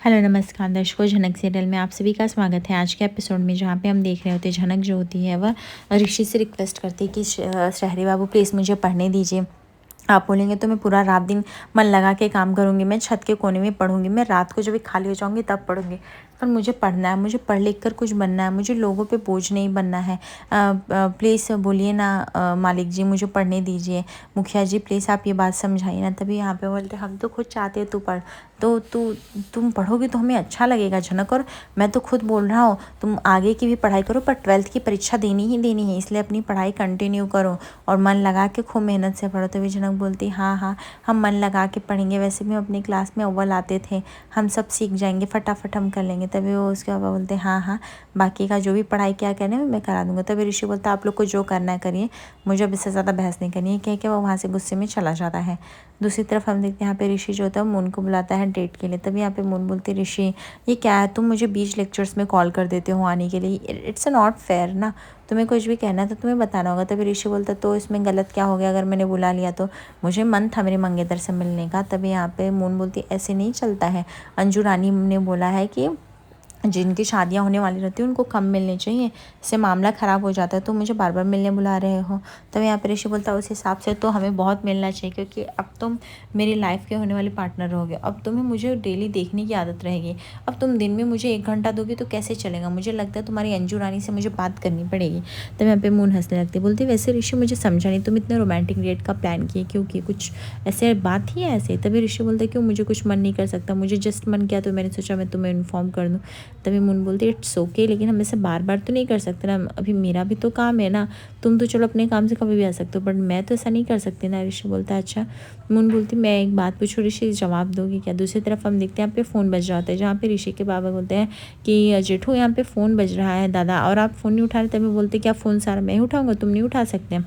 Hello नमस्कार दर्शकों, झनक सीरियल में आप सभी का स्वागत है। आज के एपिसोड में जहाँ पे हम देख रहे होते हैं, झनक जो होती है वह ऋषि से रिक्वेस्ट करती है कि शहरी बाबू प्लीज़ मुझे पढ़ने दीजिए। आप बोलेंगे तो मैं पूरा रात दिन मन लगा के काम करूँगी, मैं छत के कोने में पढ़ूँगी, मैं रात को जब भी खाली हो जाऊँगी तब पढ़ूँगी, पर मुझे पढ़ना है, मुझे पढ़ लिख कर कुछ बनना है, मुझे लोगों पे बोझ नहीं बनना है। प्लीज़ बोलिए ना मालिक जी, मुझे पढ़ने दीजिए। मुखिया जी प्लीज़ आप ये बात समझाइए ना। तभी यहाँ पे बोलते हम तो खुद चाहते हैं तू पढ़, तो तुम पढ़ोगी तो हमें अच्छा लगेगा झनक, और मैं तो खुद बोल रहा हूँ तुम आगे की भी पढ़ाई करो, पर 12th की परीक्षा देनी ही देनी है, इसलिए अपनी पढ़ाई कंटिन्यू करो और मन लगा के खूब मेहनत से पढ़ो। तभी झनक बोलती हाँ हाँ हम मन लगा के पढ़ेंगे, वैसे भी हम अपनी क्लास में अव्वल आते थे, हम सब सीख जाएंगे, फटाफट हम कर लेंगे। तभी वो उसके पापा बोलते हाँ हाँ बाकी का जो भी पढ़ाई क्या करना है मैं करा दूँगा। तभी ऋषि बोलता आप लोग को जो करना है करिए, मुझे अब इससे ज़्यादा बहस नहीं करनी है। कह के वो वहाँ से गुस्से में चला जाता है। दूसरी तरफ हम देखते हैं यहाँ पे ऋषि जो होता है मून को बुलाता है डेट के लिए। तभी यहाँ पे मून बोलती है ऋषि ये क्या है, तुम मुझे बीच लेक्चर्स में कॉल कर देते हो आने के लिए, इट्स नॉट फेयर ना, तुम्हें कुछ भी कहना है तो तुम्हें बताना होगा। तभी ऋषि बोलता तो इसमें गलत क्या हो गया अगर मैंने बुला लिया तो, मुझे मन था मेरे मंगेतर से मिलने का। तभी यहाँ पे मून बोलती ऐसे नहीं चलता है, अंजू रानी ने बोला है कि जिनकी शादियां होने वाली रहती है उनको कम मिलने चाहिए, इससे मामला ख़राब हो जाता है, तो मुझे बार बार मिलने बुला रहे हो। तब यहाँ पे ऋषि बोलता है उस हिसाब से तो हमें बहुत मिलना चाहिए, क्योंकि अब तुम मेरी लाइफ के होने वाले पार्टनर रहोगे, अब तुम्हें मुझे डेली देखने की आदत रहेगी। अब तुम दिन में मुझे 1 घंटा दोगे तो कैसे चलेगा, मुझे लगता है तुम्हारी अंजू रानी से मुझे बात करनी पड़ेगी। तब यहाँ पे मून हंसने लगती बोलती वैसे ऋषि मुझे समझा नहीं, तुम इतना रोमांटिक डेट का प्लान किए क्योंकि कुछ ऐसे बात ही है ऐसे। तभी ऋषि बोलते क्यों, मुझे कुछ मन नहीं कर सकता, मुझे जस्ट मन किया तो मैंने सोचा मैं तुम्हें इन्फॉर्म कर दूँ। तभी मून बोलती इट्स ओके, लेकिन हम ऐसे बार बार तो नहीं कर सकते ना, अभी मेरा भी तो काम है ना, तुम तो चलो अपने काम से कभी भी आ सकते हो, बट मैं तो ऐसा नहीं कर सकती ना। ऋषि बोलता है अच्छा। मून बोलती मैं एक बात पूछूँ ऋषि, जवाब दोगी क्या। दूसरी तरफ हम देखते हैं यहाँ पे फ़ोन बज रहा होता है, जहाँ पे ऋषि के बाबा बोलते हैं कि जेठू यहाँ पे फ़ोन बज रहा है दादा, और आप फ़ोन नहीं उठा रहे। तभी बोलते क्या फ़ोन सारा मैं उठाऊँगा, तुम नहीं उठा सकते।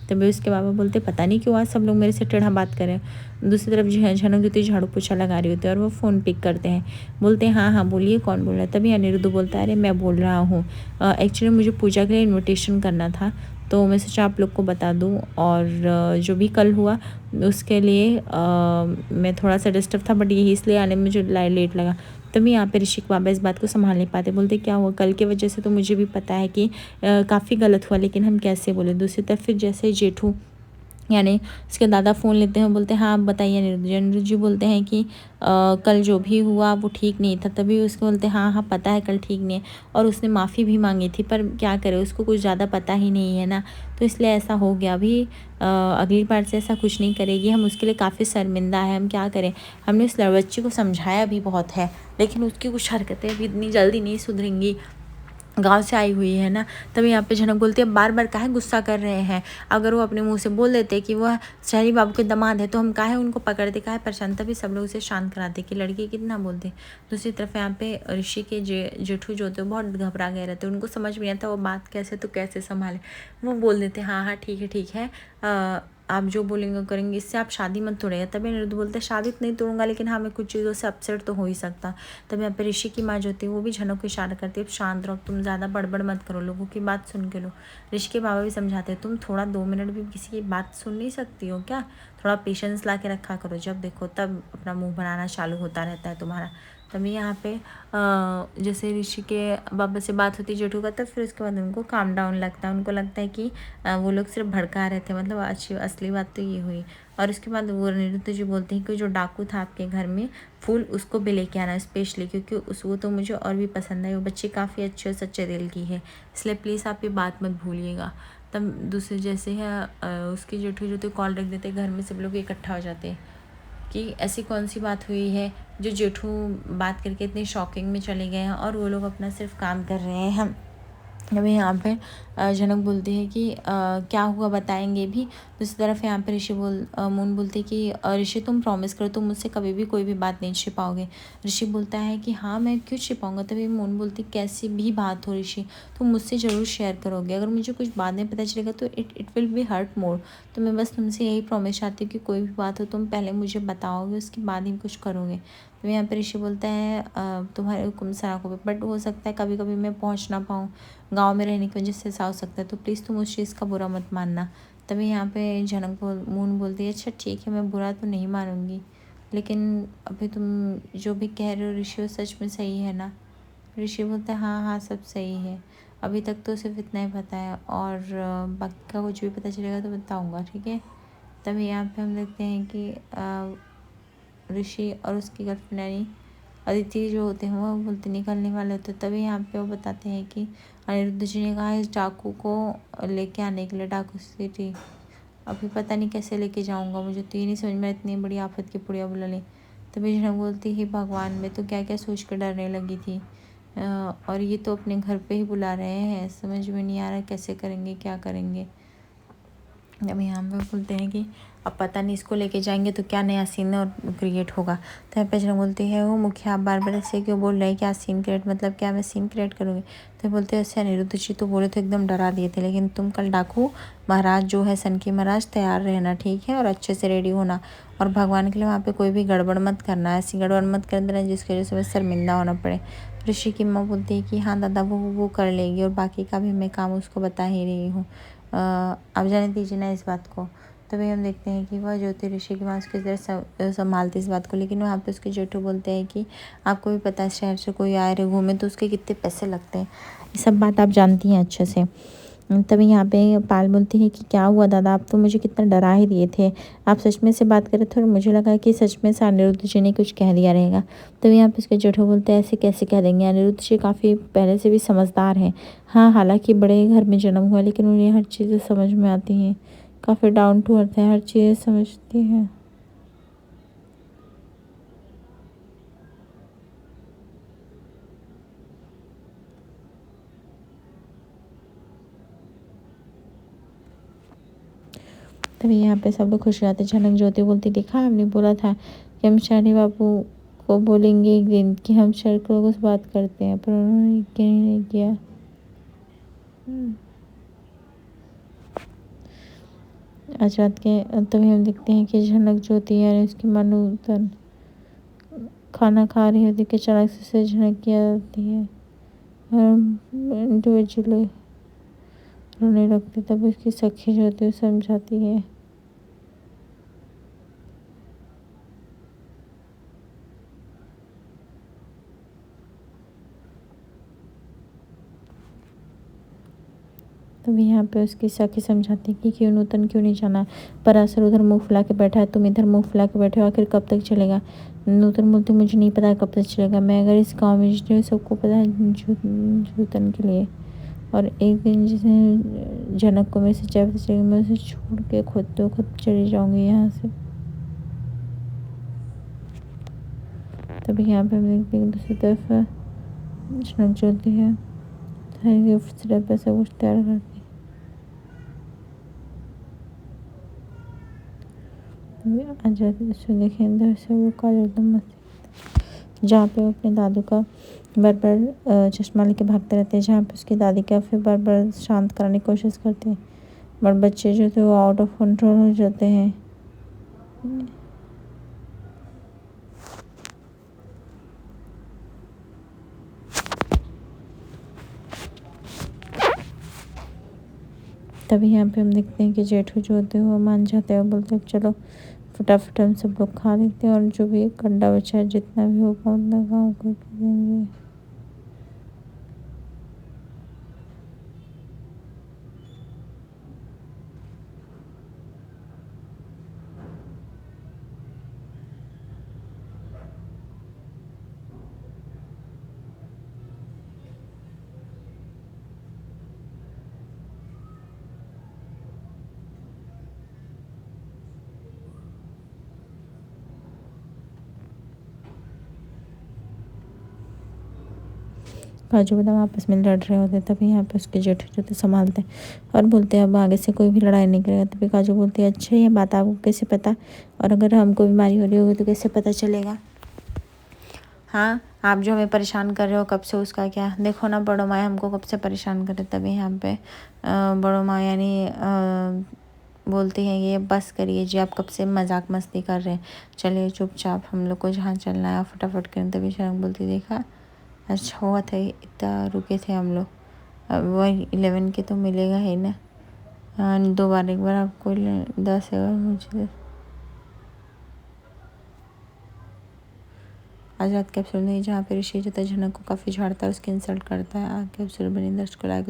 तभी उसके बाबा बोलते पता नहीं क्यों आज सब लोग मेरे से टेढ़ा बात करें। दूसरी तरफ झनक ज्योति झाड़ू पोछा लगा रही होती है और वो फ़ोन पिक करते हैं, बोलते हैं हाँ हाँ बोलिए कौन बोल रहा है। तभी अनिरुद्ध बोलता है अरे मैं बोल रहा हूँ, एक्चुअली मुझे पूजा के लिए इनविटेशन करना था, तो मैं सोचा आप लोग को बता दूं, और जो भी कल हुआ उसके लिए मैं थोड़ा सा डिस्टर्ब था, बट यही इसलिए आने में मुझे लेट लगा। तभी यहाँ पे ऋषिक बाबा इस बात को संभाल नहीं पाते, बोलते क्या हुआ कल की वजह से तो मुझे भी पता है कि काफ़ी गलत हुआ, लेकिन हम कैसे बोले। दूसरी तरफ फिर जैसे जेठू यानी उसके दादा फ़ोन लेते हैं, बोलते हैं हाँ आप बताइए अनिरुद्ध जी। अनिरुद्ध जी बोलते हैं कि कल जो भी हुआ वो ठीक नहीं था। तभी उसको बोलते हैं हाँ हाँ पता है कल ठीक नहीं है, और उसने माफ़ी भी मांगी थी, पर क्या करे उसको कुछ ज़्यादा पता ही नहीं है ना, तो इसलिए ऐसा हो गया। अभी अगली बार से ऐसा कुछ नहीं करेगी, हम उसके लिए काफ़ी शर्मिंदा है, हम क्या करें। हमने उस बच्ची को समझाया भी बहुत है, लेकिन उसकी कुछ हरकतें अभी इतनी जल्दी नहीं सुधरेंगी, गाँव से आई हुई है ना। तभी यहाँ पे झनक बोलती है बार बार काहे गुस्सा कर रहे हैं, अगर वो अपने मुंह से बोल देते कि वह शहरी बाबू के दामाद है तो हम काहे उनको पकड़ते, काहे परेशान। तभी सब लोग उसे शांत कराते कि लड़की कितना बोलते। दूसरी तरफ यहाँ पे ऋषि के जेठू जो थे बहुत घबरा गए रहते, उनको समझ में नहीं आता वो बात कैसे तो कैसे संभाले। वो बोल देते हाँ हाँ ठीक है आप जो बोलेंगे करेंगे, इससे आप शादी मत तोड़ेगा। तभी अनिरुद्ध बोलते शादी तो नहीं तोड़ूंगा, लेकिन हाँ मैं कुछ चीज़ों से अपसेट तो हो ही सकता। तभी यहाँ पे ऋषि की माँ जो होती है वो भी झनक को इशारा करती है शांत रहो, तुम ज़्यादा बड़बड़ मत करो, लोगों की बात सुन के लो। ऋषि के बाबा भी समझाते हैं तुम थोड़ा 2 मिनट भी किसी की बात सुन नहीं सकती हो क्या, थोड़ा पेशेंस ला के रखा करो, जब देखो तब अपना मुँह बनाना चालू होता रहता है तुम्हारा। तभी यहाँ पे जैसे ऋषि के बाबा से बात होती जेठू का, तब फिर उसके बाद उनको काम डाउन लगता है, उनको लगता है कि वो लोग सिर्फ भड़का रहे थे, मतलब अच्छी असली बात तो ये हुई। और उसके बाद वो अनिरुद्ध जी बोलते हैं कि जो डाकू था आपके घर में फूल उसको भी लेके आना स्पेशली, क्योंकि उस वो तो मुझे और भी पसंद है, वो बच्ची काफ़ी अच्छी और सच्चे दिल की है, इसलिए प्लीज़ आप ये बात मत भूलिएगा। तब दूसरे जैसे है उसके जेठू जो तो कॉल रख देते, घर में सब लोग इकट्ठा हो जाते हैं कि ऐसी कौन सी बात हुई है जो जेठू बात करके इतनी शॉकिंग में चले गए हैं, और वो लोग अपना सिर्फ काम कर रहे हैं। हम अभी यहाँ पे जनक बोलती है कि क्या हुआ बताएंगे भी। दूसरी तरफ यहाँ पे मून बोलती है कि ऋषि तुम प्रॉमिस करो तुम मुझसे कभी भी कोई भी बात नहीं छिपाओगे। ऋषि बोलता है कि हाँ मैं क्यों छिपाऊंगा। तभी मून बोलती कैसी भी बात हो ऋषि तुम मुझसे ज़रूर शेयर करोगे, अगर मुझे कुछ बाद में पता चलेगा तो इट विल बी हर्ट मोर। तो मैं बस तुमसे यही प्रॉमिस चाहती हूँ कि कोई भी बात हो तुम पहले मुझे बताओगे, उसके बाद ही कुछ करोगे। तो यहाँ पे ऋषि बोलता है तुम्हारे हुक्म से आंखों पे, बट हो सकता है कभी कभी मैं पहुँच ना पाऊँ, गांव में रहने की वजह से ऐसा हो सकता है, तो प्लीज़ तुम उस चीज़ का बुरा मत मानना। तभी यहाँ पे मून बोलती है अच्छा ठीक है मैं बुरा तो नहीं मानूंगी। लेकिन अभी तुम जो भी कह रहे हो ऋषि वो सच में सही है ना? ऋषि बोलते हैं हाँ हाँ सब सही है, अभी तक तो सिर्फ इतना ही पता है, और बाकी का कुछ भी पता चलेगा तो बताऊँगा, ठीक है। तभी यहाँ पे हम देखते हैं कि ऋषि और उसकी गर्लफ्रेंड यानी अदिति जो होते हैं वो बोलते निकलने वाले होते हैं। तभी यहाँ पे वो बताते हैं कि अनिरुद्ध जी ने कहा इस डाकू को लेके आने के लिए डाकू सिटी। अभी पता नहीं कैसे लेके जाऊँगा, मुझे तो ये नहीं समझ में, इतनी बड़ी आफत की पुड़िया बुला ली। तभी झनक बोलती ही भगवान, मैं तो क्या क्या सोच कर डरने लगी थी, और ये तो अपने घर पे ही बुला रहे हैं, समझ में नहीं आ रहा कैसे करेंगे क्या करेंगे। अभी यहाँ पे बोलते हैं कि अब पता नहीं इसको लेके जाएंगे तो क्या नया सीन और क्रिएट होगा। तो यहाँ पे जनक बोलती है वो मुखिया आप बार बार ऐसे क्यों बोल रहे हैं, क्या सीन क्रिएट, मतलब क्या मैं सीन क्रिएट करूँगी। तो बोलते हैं ऐसे अनिरुद्ध जी तो बोले तो एकदम डरा दिए थे, लेकिन तुम कल डाकू महाराज जो है सन की महाराज तैयार रहना, ठीक है, और अच्छे से रेडी होना, और भगवान के लिए वहाँ पे कोई भी गड़बड़ मत करना, ऐसी गड़बड़ मत कर देना जिसकी वजह से मैं शर्मिंदा होना पड़े। ऋषि की माँ बोलती है कि हाँ दादा वो कर लेगी, और बाकी का भी मैं काम उसको बता ही रही हूँ, आप जाने दीजिए ना इस बात को। तभी हम देखते हैं कि वह ज्योति ऋषि की माँ उसकी तरह संभालती इस बात को, लेकिन वहाँ पे उसके जेठू बोलते हैं कि आपको भी पता है शहर से कोई आए रहे घूमे तो उसके कितने पैसे लगते हैं, ये सब बात आप जानती हैं अच्छे से। तभी यहाँ पे पाल बोलती है कि क्या हुआ दादा, आप तो मुझे कितना डरा ही दिए थे, आप सच में से बात करे थे और मुझे लगा कि सच में से अनिरुद्ध जी ने कुछ कह दिया रहेगा। तभी यहाँ पे उसके जेठू बोलते हैं ऐसे कैसे कह देंगे, अनिरुद्ध जी काफ़ी पहले से भी समझदार हैं। हाँ हालांकि बड़े घर में जन्म हुआ, लेकिन उन्हें हर चीज़ें समझ में आती हैं, काफ़ी डाउन टू अर्थ है, हर चीज़ समझती है। तभी यहाँ पे सब लोग खुश हो जाते। झनक ज्योति बोलती देखा हमने बोला था कि हम शहरी बाबू को बोलेंगे एक दिन कि हम शहर के लोगों से बात करते हैं, पर उन्होंने यकीन ही नहीं किया। आज रात के तभी हम देखते हैं कि झनक ज्योति यानी उसकी मनोतन खाना खा रही होती कि अचानक से उसे झनक की आती है और इंडिविजुअली रोने लगती। तब उसकी सखी जो होती है समझाती है। तभी यहाँ पे उसकी सखी समझाती है कि क्यों नूतन क्यों नहीं जाना, पराशर उधर मुंह फुला के बैठा है, तुम इधर मुंह फुला के बैठे हो, आखिर कब तक चलेगा। नूतन बोलते मुझे नहीं पता कब तक चलेगा, मैं अगर इस गाँव में जितने सबको पता है नूतन के लिए, और एक दिन जिसे जनक को मेरे से चाय पता चलेगी मैं उसे छोड़ के खुद तो खुद चली जाऊँगी यहाँ से। तभी यहाँ पे हम देखते हैं दूसरी तरफ जनक जो होती है गिफ्ट पे सब कुछ तैयार करती है। आज इसको देखें अंदर से वो काले एकदम मस्ती, जहाँ पे वो अपने दादू का बार बार चश्मा लेके भागते रहते हैं, जहाँ पे उसकी दादी का फिर बार बार शांत कराने की कोशिश करते हैं, बट बच्चे जो थे वो आउट ऑफ कंट्रोल हो जाते हैं। तभी यहाँ पे हम देखते हैं कि जेठू जो होते हैं वो मान जाते हैं, बोलते हैं चलो फटाफट हम सब लोग खा लेते हैं, और जो भी कंडा बचा है जितना भी होगा उतना गाँव को देंगे। काजू बादाम आपस में लड़ रहे होते, तभी यहाँ पे उसके जेठू जो थे संभालते हैं और बोलते हैं अब आगे से कोई भी लड़ाई नहीं करेगा। तभी काजू बोलती है अच्छा ये बात आपको कैसे पता, और अगर हमको बीमारी हो रही होगी तो कैसे पता चलेगा। हाँ आप जो हमें परेशान कर रहे हो कब से उसका क्या, देखो ना बड़ो माँ हमको कब से परेशान करे। तभी यहाँ पे बड़ो माँ यानी बोलती हैं ये बस करिए जी, आप कब से मजाक मस्ती कर रहे हैं, चलिए चुपचाप हम लोग को जहाँ चलना है फटाफट करें। तभी शरण बोलती देखा अच्छा हुआ था इतना रुके थे हम लोग, अब वही 11 के तो मिलेगा ही ना। दो बार एक बार आपको 10 है मुझे। आज रात कैप्सूल में जहाँ पे ऋषि जो था झनक को काफ़ी झाड़ता है, उसकी इंसल्ट करता है। कैप्सूल बनी दर्शक को लाइक